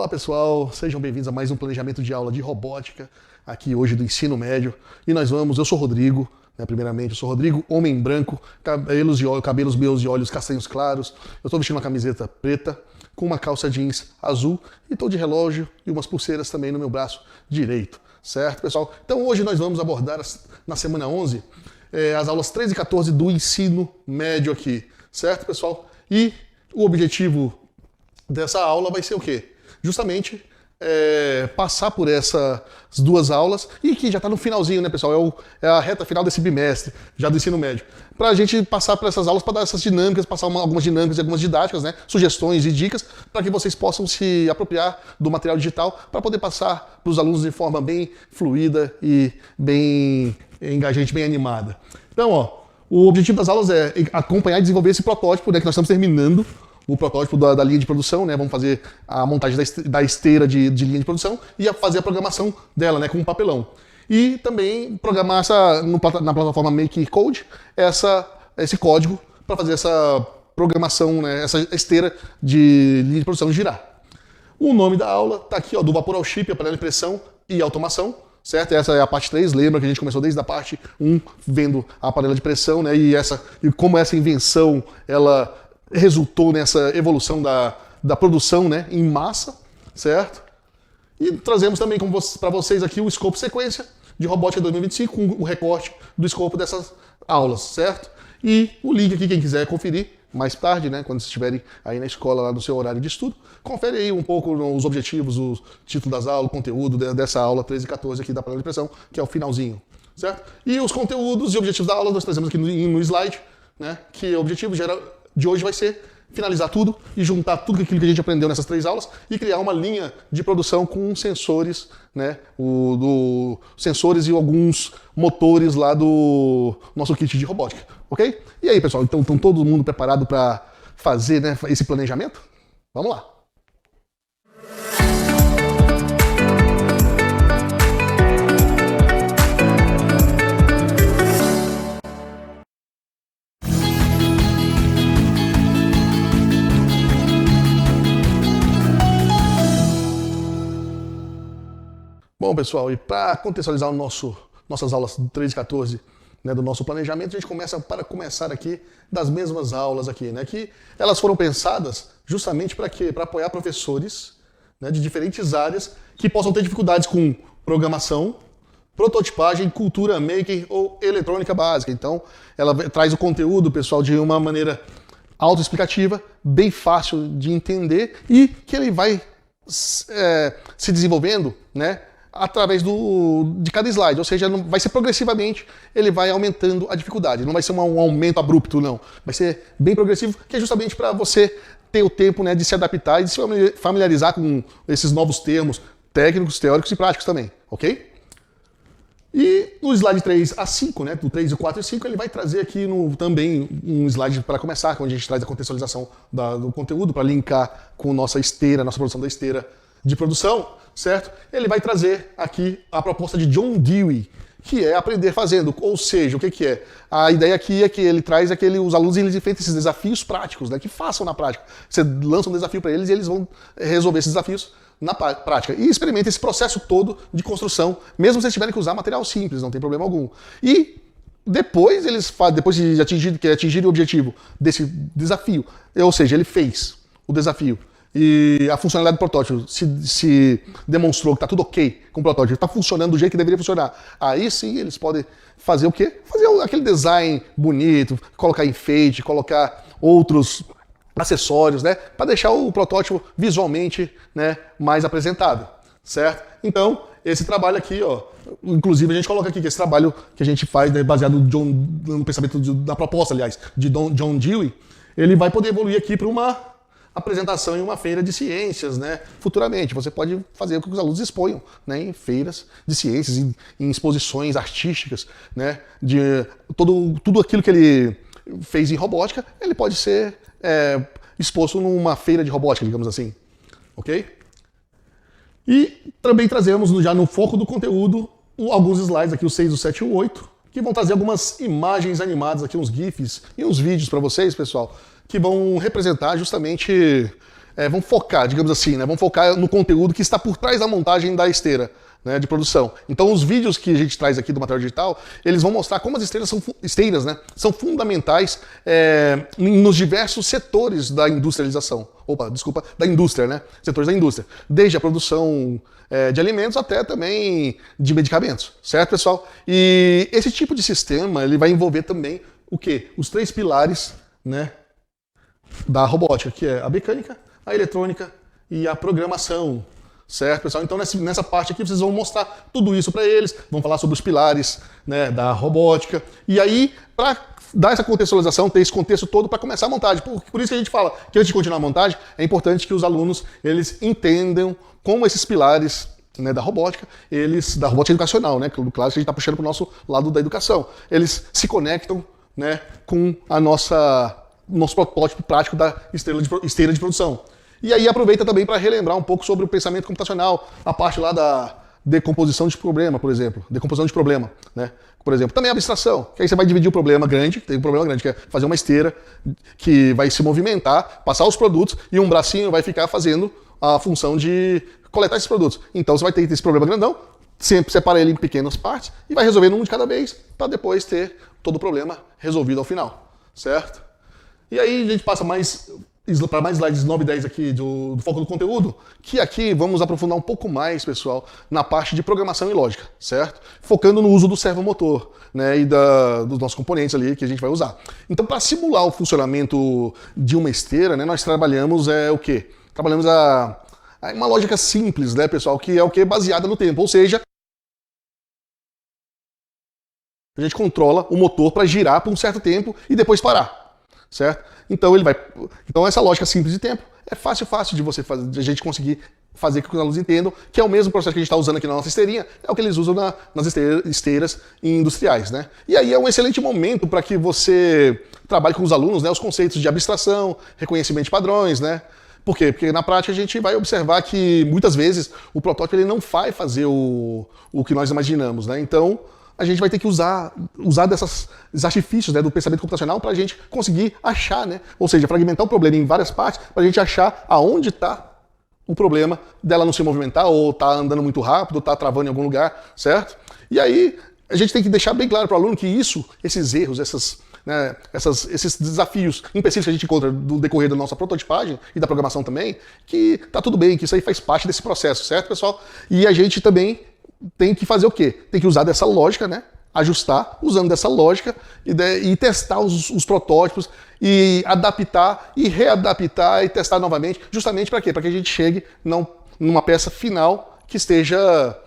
Olá pessoal, sejam bem-vindos a mais um planejamento de aula de robótica, aqui hoje do ensino médio. E eu sou Rodrigo, primeiramente, eu sou Rodrigo, homem branco, cabelos meus e olhos castanhos claros. Eu estou vestindo uma camiseta preta, com uma calça jeans azul e estou de relógio e umas pulseiras também no meu braço direito, certo pessoal? Então hoje nós vamos abordar na semana 11 as aulas 13 e 14 do ensino médio aqui, certo pessoal? E o objetivo dessa aula vai ser o quê? Justamente passar por essas duas aulas, e que já está no finalzinho, né, pessoal? É a reta final desse bimestre, já do ensino médio. Para a gente passar por essas aulas, para dar essas dinâmicas, passar algumas dinâmicas e algumas didáticas, né, sugestões e dicas, para que vocês possam se apropriar do material digital, para poder passar para os alunos de forma bem fluida e bem engajante, bem animada. Então, o objetivo das aulas é acompanhar e desenvolver esse protótipo, né, que nós estamos terminando, o protótipo da linha de produção, né? Vamos fazer a montagem da esteira de linha de produção e fazer a programação dela, né? Com um papelão. E também programar na plataforma MakerCode esse código para fazer essa programação, né? Essa esteira de linha de produção girar. O nome da aula está aqui, do vapor ao chip, a panela de pressão e automação. Certo? Essa é a parte 3, lembra que a gente começou desde a parte 1, vendo a panela de pressão, né? E como essa invenção, ela resultou nessa evolução da produção, né, em massa, certo? E trazemos também para vocês aqui o escopo sequência de robótica 2025, com o recorte do escopo dessas aulas, certo? E o link aqui, quem quiser conferir mais tarde, né, quando vocês estiverem aí na escola, lá no seu horário de estudo, confere aí um pouco os objetivos, o título das aulas, o conteúdo dessa aula 13 e 14 aqui da panela de pressão, que é o finalzinho, certo? E os conteúdos e objetivos da aula nós trazemos aqui no slide, né, que o objetivo de hoje vai ser finalizar tudo e juntar tudo aquilo que a gente aprendeu nessas 3 aulas e criar uma linha de produção com sensores, né, sensores e alguns motores lá do nosso kit de robótica, ok? E aí, pessoal, então estão todo mundo preparado para fazer, né, esse planejamento? Vamos lá! Bom, pessoal, e para contextualizar nossas aulas do 13 e 14, né, do nosso planejamento, a gente começar aqui das mesmas aulas aqui, né, que elas foram pensadas justamente para quê? Para apoiar professores, né, de diferentes áreas que possam ter dificuldades com programação, prototipagem, cultura maker ou eletrônica básica. Então, ela traz o conteúdo, pessoal, de uma maneira autoexplicativa, bem fácil de entender e que ele vai se desenvolvendo, né, através de cada slide, ou seja, vai ser progressivamente, ele vai aumentando a dificuldade, não vai ser um aumento abrupto, não. Vai ser bem progressivo, que é justamente para você ter o tempo, né, de se adaptar e de se familiarizar com esses novos termos técnicos, teóricos e práticos também, ok? E no slide 3 a 5, né, do 3, o 4 e 5, ele vai trazer aqui também um slide para começar, onde a gente traz a contextualização do conteúdo, para linkar com nossa produção da esteira de produção, certo? Ele vai trazer aqui a proposta de John Dewey, que é aprender fazendo. Ou seja, o que é? A ideia aqui é que ele traz os alunos eles enfrentam esses desafios práticos, né? Que façam na prática. Você lança um desafio para eles e eles vão resolver esses desafios na prática. E experimenta esse processo todo de construção, mesmo se eles tiverem que usar material simples, não tem problema algum. E depois de atingir o objetivo desse desafio, ou seja, ele fez o desafio, e a funcionalidade do protótipo se demonstrou que está tudo ok com o protótipo, está funcionando do jeito que deveria funcionar, aí sim eles podem fazer o quê? Fazer aquele design bonito, colocar enfeite, colocar outros acessórios, né, para deixar o protótipo visualmente, né, mais apresentável, certo? Então, esse trabalho aqui, inclusive a gente coloca aqui que esse trabalho que a gente faz, né, baseado no pensamento da proposta, aliás, de John Dewey, ele vai poder evoluir aqui para uma apresentação em uma feira de ciências, né? Futuramente. Você pode fazer com que os alunos exponham, né, em feiras de ciências, em exposições artísticas, né? De tudo aquilo que ele fez em robótica, ele pode ser exposto numa feira de robótica, digamos assim. Ok? E também trazemos já no foco do conteúdo alguns slides aqui, o 6, o 7 e o 8, que vão trazer algumas imagens animadas aqui, uns GIFs e uns vídeos para vocês, pessoal, que vão representar justamente vamos focar, digamos assim, né? Vamos focar no conteúdo que está por trás da montagem da esteira, né, de produção. Então, os vídeos que a gente traz aqui do material digital, eles vão mostrar como as esteiras, né, são fundamentais nos diversos setores da industrialização. Da indústria, né? Setores da indústria. Desde a produção de alimentos até também de medicamentos, certo, pessoal? E esse tipo de sistema, ele vai envolver também o quê? Os 3 pilares, né, da robótica, que é a mecânica, a eletrônica e a programação, certo, pessoal? Então, nessa parte aqui, vocês vão mostrar tudo isso para eles, vão falar sobre os pilares, né, da robótica, e aí, para dar essa contextualização, ter esse contexto todo para começar a montagem. Por isso que a gente fala que antes de continuar a montagem, é importante que os alunos eles entendam como esses pilares, né, da robótica educacional, né, claro que a gente está puxando para o nosso lado da educação, eles se conectam, né, com nosso protótipo prático da esteira de produção. E aí aproveita também para relembrar um pouco sobre o pensamento computacional, a parte lá da decomposição de problema, por exemplo. Decomposição de problema, né? Por exemplo, também abstração, que aí você vai dividir o problema grande, tem um problema grande, que é fazer uma esteira que vai se movimentar, passar os produtos, e um bracinho vai ficar fazendo a função de coletar esses produtos. Então você vai ter esse problema grandão, sempre separa ele em pequenas partes, e vai resolvendo um de cada vez, para depois ter todo o problema resolvido ao final, certo? E aí a gente passa para mais slides 9 e 10 aqui do foco do conteúdo, que aqui vamos aprofundar um pouco mais, pessoal, na parte de programação e lógica, certo? Focando no uso do servomotor, né, e dos nossos componentes ali que a gente vai usar. Então, para simular o funcionamento de uma esteira, né, nós trabalhamos o quê? Trabalhamos uma lógica simples, né, pessoal, que é o quê? Baseada no tempo, ou seja, a gente controla o motor para girar por um certo tempo e depois parar. Certo? Então essa lógica simples de tempo é fácil de a gente conseguir fazer com que os alunos entendam que é o mesmo processo que a gente está usando aqui na nossa esteirinha, é o que eles usam nas esteiras industriais, né? E aí é um excelente momento para que você trabalhe com os alunos, né, os conceitos de abstração, reconhecimento de padrões, né? Por quê? Porque na prática a gente vai observar que muitas vezes o protótipo ele não vai fazer o que nós imaginamos, né? Então a gente vai ter que usar desses artifícios, né, do pensamento computacional para a gente conseguir achar, né? Ou seja, fragmentar o problema em várias partes para a gente achar aonde está o problema dela não se movimentar, ou tá andando muito rápido, ou tá travando em algum lugar, certo? E aí a gente tem que deixar bem claro para o aluno que esses erros, esses desafios empecilhos que a gente encontra no decorrer da nossa prototipagem e da programação também, que tá tudo bem, que isso aí faz parte desse processo, certo, pessoal? E a gente também tem que fazer o quê? Tem que usar dessa lógica, né? Ajustar usando dessa lógica e testar os protótipos e adaptar e readaptar e testar novamente, justamente para quê? Para que a gente chegue numa peça final que esteja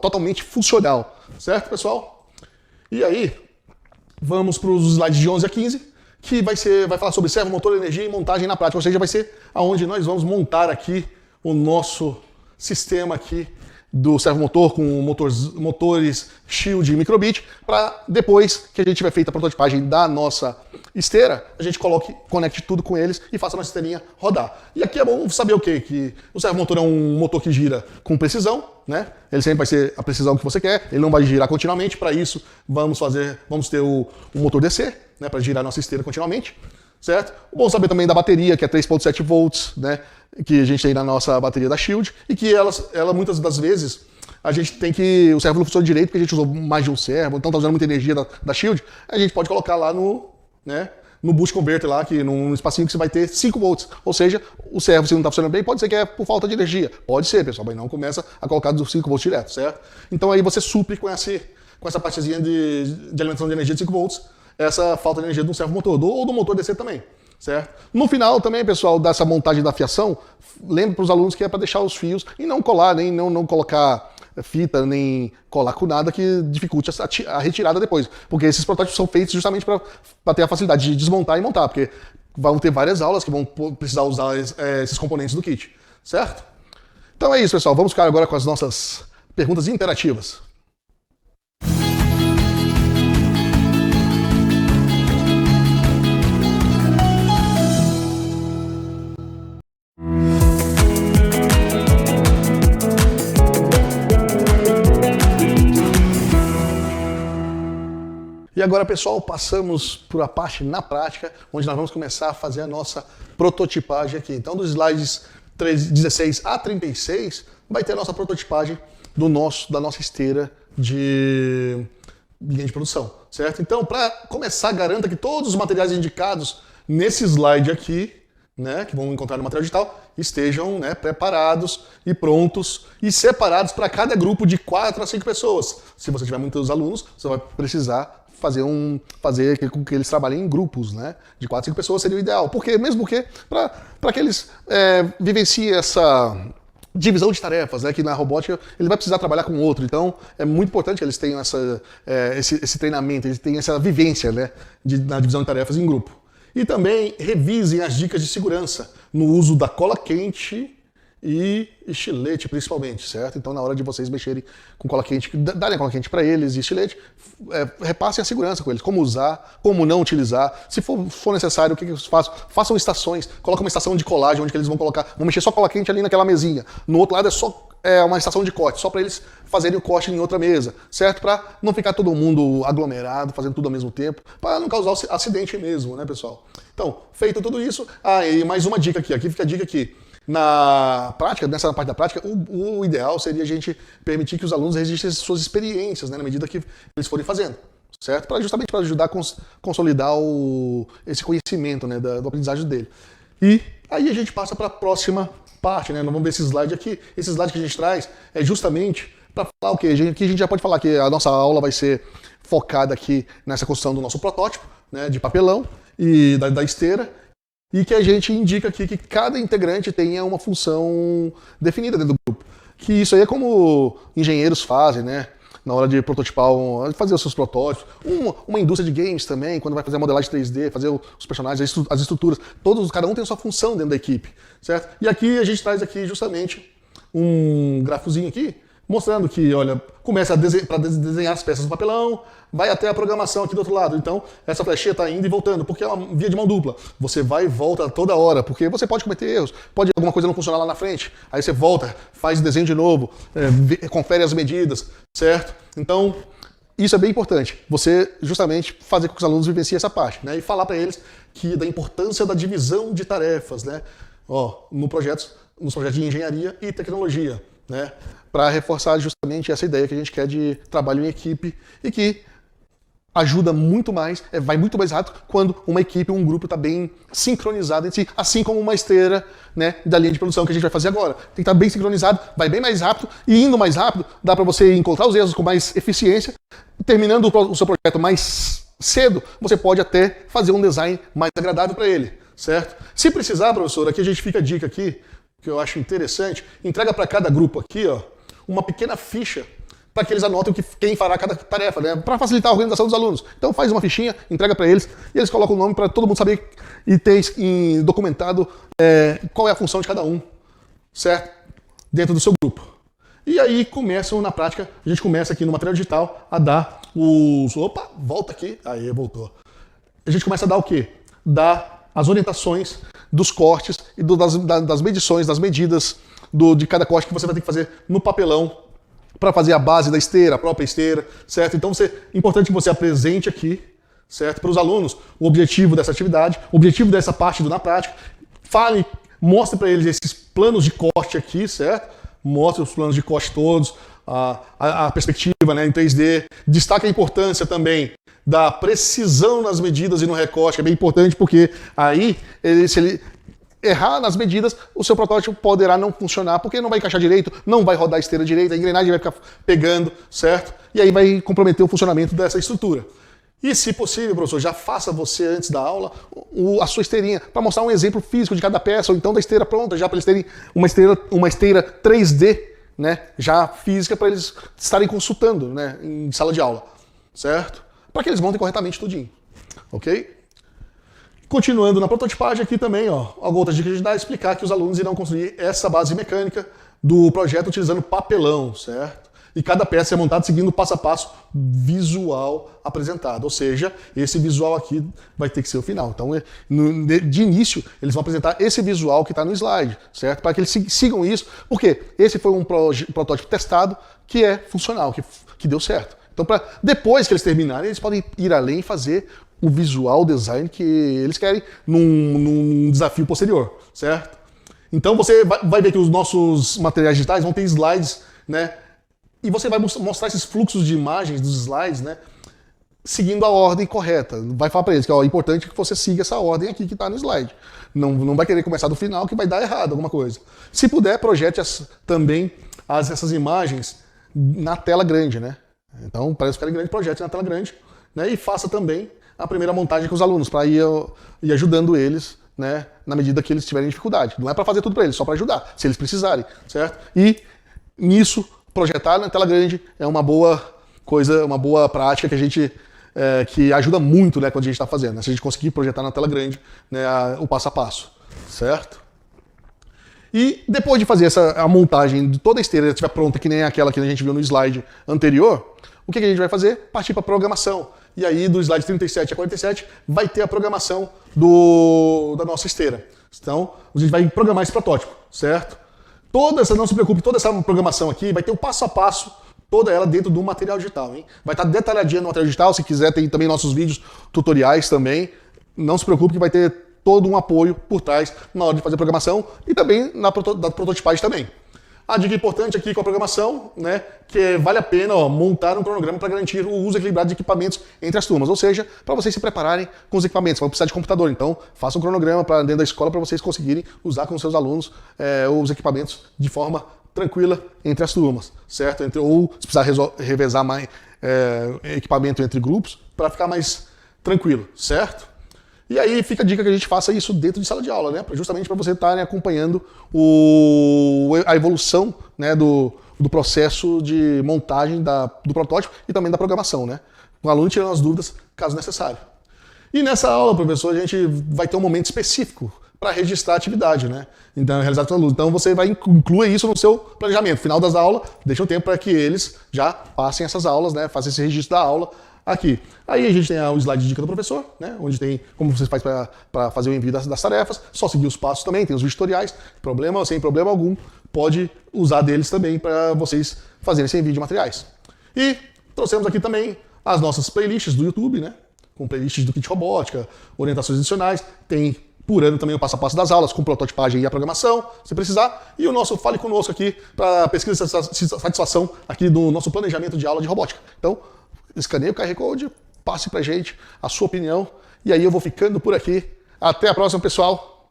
totalmente funcional, certo, pessoal? E aí, vamos para os slides de 11 a 15, que vai falar sobre servomotor, energia e montagem na prática, ou seja, vai ser aonde nós vamos montar aqui o nosso sistema aqui do servomotor com motores Shield e Microbit, para depois que a gente tiver feito a prototipagem da nossa esteira, a gente conecte tudo com eles e faça a nossa esteirinha rodar. E aqui é bom saber o quê? Que o servomotor é um motor que gira com precisão, né? Ele sempre vai ser a precisão que você quer, ele não vai girar continuamente. Para isso, vamos ter o motor DC, né, para girar a nossa esteira continuamente, certo? Bom saber também da bateria, que é 3.7 volts, né, que a gente tem na nossa bateria da Shield, e que ela muitas das vezes a gente tem que o servo não funciona direito porque a gente usou mais de um servo, então está usando muita energia da Shield, a gente pode colocar lá no boost converter lá, que num espacinho que você vai ter 5 volts, ou seja, o servo se não está funcionando bem, pode ser que é por falta de energia, pode ser, pessoal, mas não começa a colocar dos 5 volts direto, certo? Então aí você supre com essa partezinha de alimentação de energia de 5 volts, essa falta de energia do servo motor, ou do motor DC também. Certo? No final também, pessoal, dessa montagem da fiação, lembra para os alunos que é para deixar os fios e não colar, nem não colocar fita, nem colar com nada que dificulte a retirada depois. Porque esses protótipos são feitos justamente para ter a facilidade de desmontar e montar, porque vão ter várias aulas que vão precisar usar esses componentes do kit. Certo? Então é isso, pessoal. Vamos ficar agora com as nossas perguntas interativas. E agora, pessoal, passamos por a parte na prática, onde nós vamos começar a fazer a nossa prototipagem aqui. Então, dos slides 16 a 36, vai ter a nossa prototipagem da nossa esteira de linha de produção, certo? Então, para começar, garanta que todos os materiais indicados nesse slide aqui, né, que vão encontrar no material digital, estejam, né, preparados e prontos e separados para cada grupo de 4 a 5 pessoas. Se você tiver muitos alunos, você vai precisar fazer com que eles trabalhem em grupos, né? De 4 a 5 pessoas seria o ideal. Mesmo porque para que eles vivenciem essa divisão de tarefas, né? Que na robótica ele vai precisar trabalhar com outro. Então é muito importante que eles tenham esse treinamento, eles tenham essa vivência, né? Na divisão de tarefas em grupo. E também revisem as dicas de segurança no uso da cola quente e estilete, principalmente, certo? Então, na hora de vocês mexerem com cola quente, darem a cola quente para eles e estilete, repassem a segurança com eles, como usar, como não utilizar. Se for necessário, o que eles façam? Façam estações, colocam uma estação de colagem, onde que eles vão mexer só cola quente ali naquela mesinha. No outro lado é só uma estação de corte, só para eles fazerem o corte em outra mesa, certo? Para não ficar todo mundo aglomerado, fazendo tudo ao mesmo tempo, para não causar acidente mesmo, né, pessoal? Então, feito tudo isso, e mais uma dica aqui fica a dica aqui. Na prática, nessa parte da prática, o ideal seria a gente permitir que os alunos registrem suas experiências, né, na medida que eles forem fazendo, certo? Justamente para ajudar a consolidar esse conhecimento, né, da aprendizagem dele. E aí a gente passa para a próxima parte, né? Nós vamos ver esse slide aqui. Esse slide que a gente traz é justamente para falar o quê? Aqui a gente já pode falar que a nossa aula vai ser focada aqui nessa construção do nosso protótipo, né, de papelão e da esteira, e que a gente indica aqui que cada integrante tenha uma função definida dentro do grupo. Que isso aí é como engenheiros fazem, né? Na hora de prototipar, fazer os seus protótipos. Uma indústria de games também, quando vai fazer a modelagem 3D, fazer os personagens, as estruturas, cada um tem a sua função dentro da equipe, certo? E aqui a gente traz aqui justamente um gráficozinho aqui, mostrando que, olha, começa para desenhar as peças do papelão, vai até a programação aqui do outro lado. Então, essa flechinha está indo e voltando, porque é uma via de mão dupla. Você vai e volta toda hora, porque você pode cometer erros, pode alguma coisa não funcionar lá na frente, aí você volta, faz o desenho de novo, confere as medidas, certo? Então, isso é bem importante, você justamente fazer com que os alunos vivenciem essa parte, né? E falar para eles da importância da divisão de tarefas, né? Nos projetos de engenharia e tecnologia, né? Para reforçar justamente essa ideia que a gente quer de trabalho em equipe e que ajuda muito mais, vai muito mais rápido quando uma equipe, um grupo está bem sincronizado entre si, assim como uma esteira, né, da linha de produção que a gente vai fazer agora. Tem que estar bem sincronizado, vai bem mais rápido, e indo mais rápido, dá para você encontrar os erros com mais eficiência. Terminando o seu projeto mais cedo, você pode até fazer um design mais agradável para ele, certo? Se precisar, professor, aqui a gente fica a dica aqui, que eu acho interessante, entrega para cada grupo aqui, uma pequena ficha para que eles anotem quem fará cada tarefa, né? Para facilitar a organização dos alunos. Então faz uma fichinha, entrega para eles, e eles colocam o nome para todo mundo saber e ter documentado qual é a função de cada um, certo? Dentro do seu grupo. E aí começam, na prática, a gente começa aqui no material digital a dar Opa, volta aqui. Aí, voltou. A gente começa a dar o quê? Dar as orientações dos cortes e das medições, das medidas de cada corte que você vai ter que fazer no papelão para fazer a base da esteira, a própria esteira, certo? Então, é importante que você apresente aqui, certo? Para os alunos o objetivo dessa atividade, o objetivo dessa parte na prática. Mostre para eles esses planos de corte aqui, certo? Mostre os planos de corte todos, a perspectiva, né, em 3D. Destaque a importância também da precisão nas medidas e no recorte, que é bem importante, porque aí, se ele errar nas medidas, o seu protótipo poderá não funcionar, porque não vai encaixar direito, não vai rodar a esteira direito, a engrenagem vai ficar pegando, certo? E aí vai comprometer o funcionamento dessa estrutura. E, se possível, professor, já faça você, antes da aula, a sua esteirinha, para mostrar um exemplo físico de cada peça, ou então da esteira pronta, já para eles terem uma esteira 3D, né, já física, para eles estarem consultando, né, em sala de aula, certo? Para que eles montem corretamente tudinho, ok? Continuando na prototipagem aqui também, alguma outra dica que a gente dá é explicar que os alunos irão construir essa base mecânica do projeto utilizando papelão, certo? E cada peça é montada seguindo o passo a passo visual apresentado. Ou seja, esse visual aqui vai ter que ser o final. Então, de início, eles vão apresentar esse visual que está no slide, certo? Para que eles sigam isso, porque esse foi um protótipo testado que é funcional, que deu certo. Então, depois que eles terminarem, eles podem ir além e fazer o visual design que eles querem num desafio posterior, certo? Então você vai ver que os nossos materiais digitais vão ter slides, né? E você vai mostrar esses fluxos de imagens dos slides, né? Seguindo a ordem correta. Vai falar para eles que ó, é importante que você siga essa ordem aqui que está no slide. Não vai querer começar do final que vai dar errado alguma coisa. Se puder, projete também essas imagens na tela grande, né? Então, para eles ficarem grandes, projete na tela grande, né? E faça também a primeira montagem com os alunos, para ir ajudando eles, né? Na medida que eles tiverem dificuldade. Não é para fazer tudo para eles, só para ajudar, se eles precisarem, certo? E nisso, projetar na tela grande é uma boa coisa, uma boa prática que a gente que ajuda muito, né, quando a gente está fazendo, né? Se a gente conseguir projetar na tela grande, né, o passo a passo, certo? E depois de fazer a montagem de toda a esteira estiver pronta, que nem aquela que a gente viu no slide anterior, o que a gente vai fazer? Partir para a programação. E aí, do slide 37 a 47, vai ter a programação da nossa esteira. Então, a gente vai programar esse protótipo, certo? Não se preocupe, toda essa programação aqui vai ter o passo a passo, toda ela dentro do material digital, hein? Vai estar detalhadinha no material digital, se quiser tem também nossos vídeos tutoriais também. Não se preocupe que vai ter todo um apoio por trás na hora de fazer a programação e também da prototipagem também. A dica importante aqui com a programação, né, que vale a pena montar um cronograma para garantir o uso equilibrado de equipamentos entre as turmas, ou seja, para vocês se prepararem com os equipamentos, vão precisar de computador, então faça um cronograma dentro da escola para vocês conseguirem usar com os seus alunos os equipamentos de forma tranquila entre as turmas, certo? Ou se precisar revezar mais equipamento entre grupos, para ficar mais tranquilo, certo? E aí fica a dica que a gente faça isso dentro de sala de aula, né? Justamente para vocês estarem acompanhando a evolução, né, do processo de montagem do protótipo e também da programação, né? O aluno tirando as dúvidas, caso necessário. E nessa aula, professor, a gente vai ter um momento específico para registrar a atividade, né? Então, realizado pelo aluno. Então você vai incluir isso no seu planejamento. Final das aulas, deixa um tempo para que eles já passem essas aulas, né? Façam esse registro da aula aqui. Aí a gente tem o slide de dica do professor, né? Onde tem como você faz para fazer o envio das tarefas, só seguir os passos também, tem os vídeos tutoriais, sem problema algum, pode usar deles também para vocês fazerem esse envio de materiais. E trouxemos aqui também as nossas playlists do YouTube, né? Com playlists do Kit Robótica, orientações adicionais, tem por ano também o passo a passo das aulas, com prototipagem e a programação, se precisar, e o nosso Fale Conosco aqui, para pesquisa de satisfação aqui do nosso planejamento de aula de robótica. Então, escaneie o QR Code, passe pra gente a sua opinião, e aí eu vou ficando por aqui. Até a próxima, pessoal!